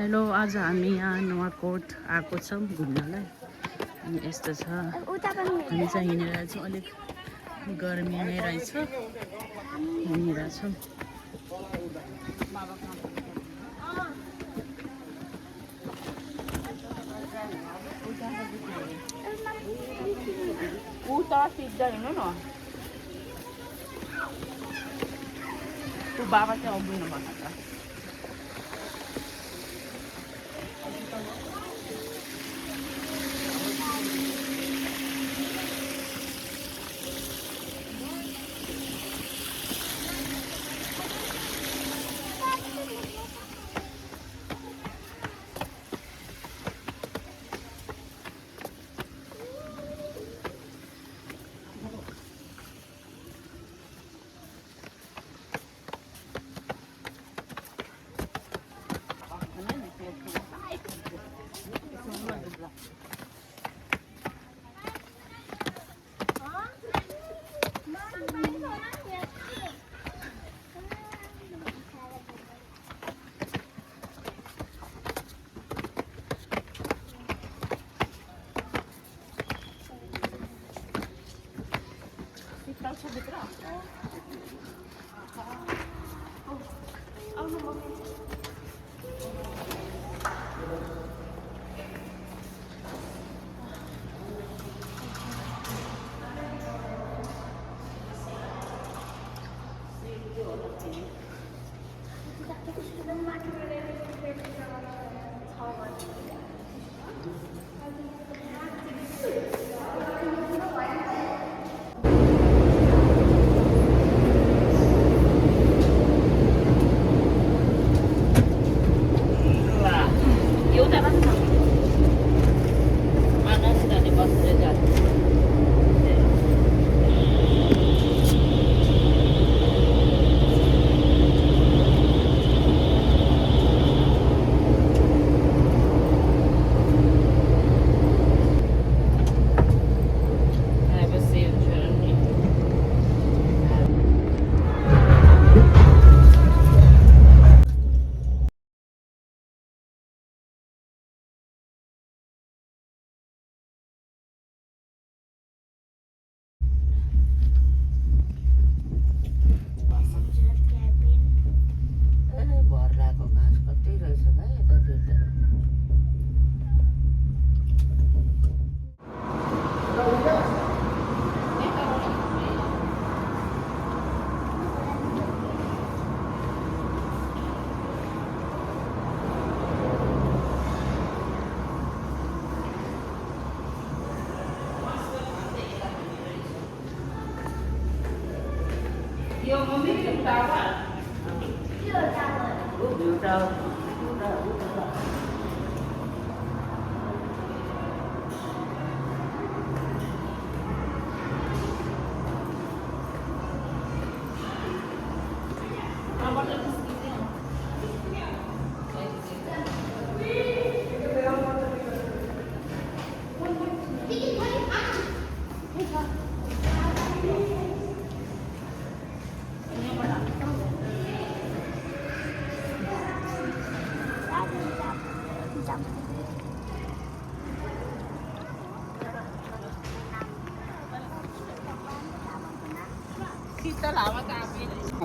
Hello, आज हामी यहाँ नुवाकोट आएको छौँ घुम्नलाई। अनि यस्तो छ, हामी चाहिँ हिँडेर छौँ, अलिक गर्मी नै रहेछ, हिँडिरहेछौँ। उता सिधा हिँड्नु न, तँ बाबा चाहिँ आउँदैन भन्छ त।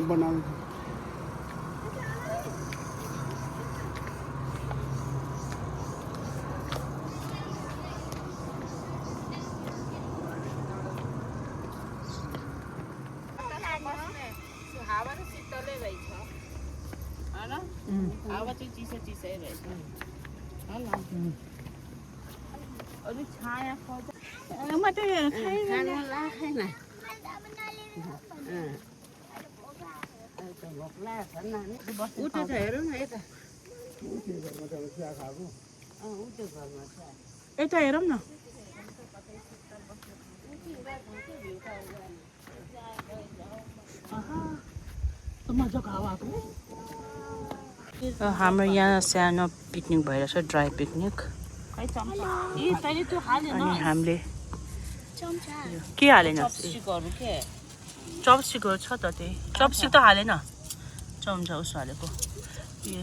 बनाऊ हावा त शीतलै रहेछ हैन, हावा चाहिँ चिसो चिसै रहेछ हैन। अलिक छाया खोज म त खानु लाग्दैन। उठेछ हेरौँ न यता, यता हेरौँ न। हाम्रो यहाँ सानो पिकनिक भइरहेछ, ड्राई पिकनिक। अनि हामीले के हालेन? चपस्टिकहरू छ त, त्यही चपस्टिक त हालेन, चम्चा उसो हालेको।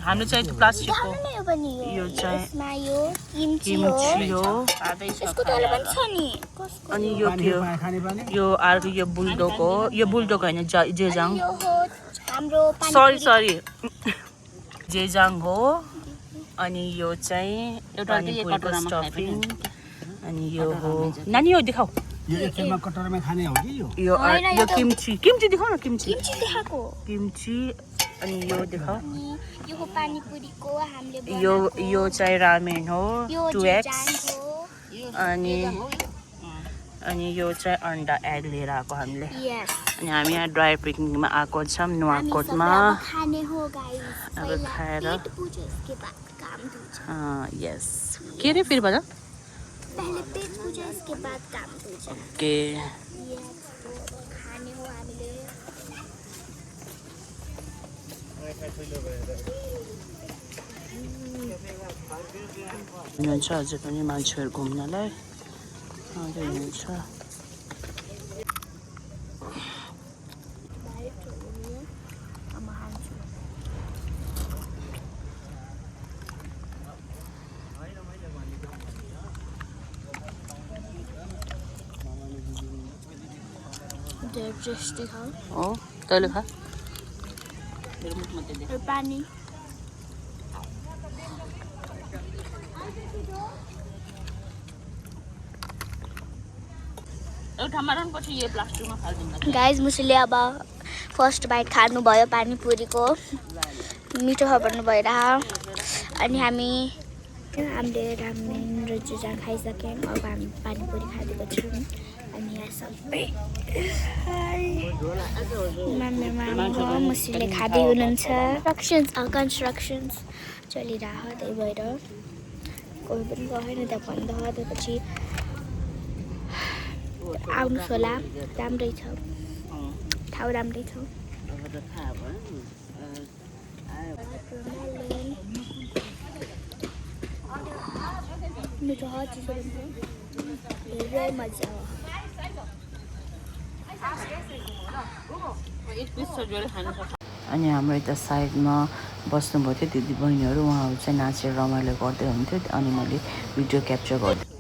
हाम्रो चाहिँ त्यो प्लास्टिकको खानु यो पनि यो चाहिँ यसमा यो किम्ची हो किम्ची हो आधै छ यसको तल पनि छ नि कसको अनि यो के हो खाने पानी यो अर्को यो बुल्डोग हो यो बुल्डोग होइन जेजाङ यो हो हाम्रो सरी सरी जेजाङ हो अनि यो चाहिँ एउटा पानी एक पुरीको कटोरामा खाए स्टफिङ पनि अनि यो हो नानी यो देखाऊ यो एकैमा कटोरामा खाने हो कि यो यो यो किम्ची किम्ची देखाऊ न किम्ची किम्ची देखाएको किम्ची अनि यो देखाऊ अनि यो हो पानीपुरीको हामीले यो चाहिँ रामेन हो यो 2x जेजाङ हो अनि यो चाहिँ अन्डा एग लिएर आएको हामीले यस अनि हामी यहाँ ड्राई पिकनिकमा आएको छौँ नुवाकोटमा खाने हो गाइस अब खाएर पेट पूजा इसके बाद काम दूजा यस के रे फेरि भन पहले पेट पूजा इसके बाद काम दूजा ओके यस खाने हो हामीले हुनुहुन्छ अझै पनि मान्छेहरू घुम्नलाई आउँदै हुनुहुन्छ हो तैँले खा मेरो मुखमा त्यो देख पानी एउटामा रानपछि यो प्लास्टिकमा फाल्दिनु गाइज मुसीले अब फर्स्ट बाइट खानुभयो पानीपुरीको मिठो खबर भइरह अनि हामीले रामेन र जेजाङ खाइसक्यौँ अब हामी पानीपुरी खाँदैको छौँ अनि यहाँ सबै मामा मुसीले खाँदै हुनुहुन्छ कन्स्ट्रक्सन्स चलिरह त्यही भएर कोही पनि गएन त्यहाँ भन्दा त्यसपछि आउनुहोस् होला राम्रै छ ठाउँ राम्रै छ मिठो ह चिसो धेरै मजा हो एक पिस छ जोले खान सक्छ अनि हाम्रो यता साइडमा बस्नुभएको थियो दिदी बहिनीहरू उहाँहरू चाहिँ नाचेर रमाइलो गर्दै हुन्थ्यो अनि मैले भिडियो क्याप्चर गर्दै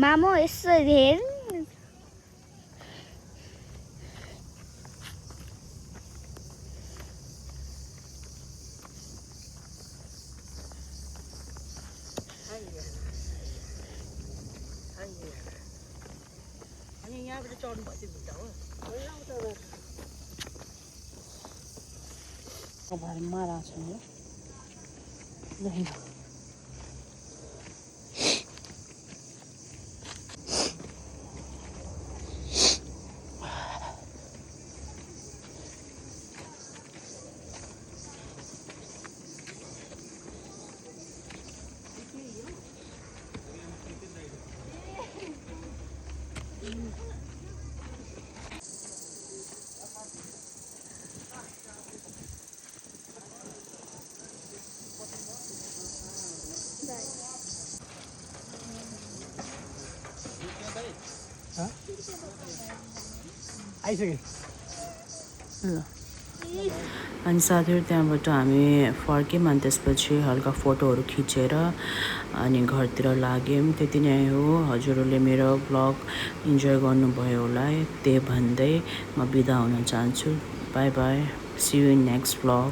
मामो यसो हेर अनि यहाँबाट चढ्नु भयो हो भरमा राख्छु नि आइसक्यो ल अनि साथीहरू त्यहाँबाट हामी फर्क्यौँ अनि त्यसपछि हल्का फोटोहरू खिचेर अनि घरतिर लाग्यौँ त्यति नै हो हजुरहरूले मेरो ब्लग इन्जोय गर्नुभयो होला त्यही भन्दै म बिदा हुन चाहन्छु bye bye see you in next blog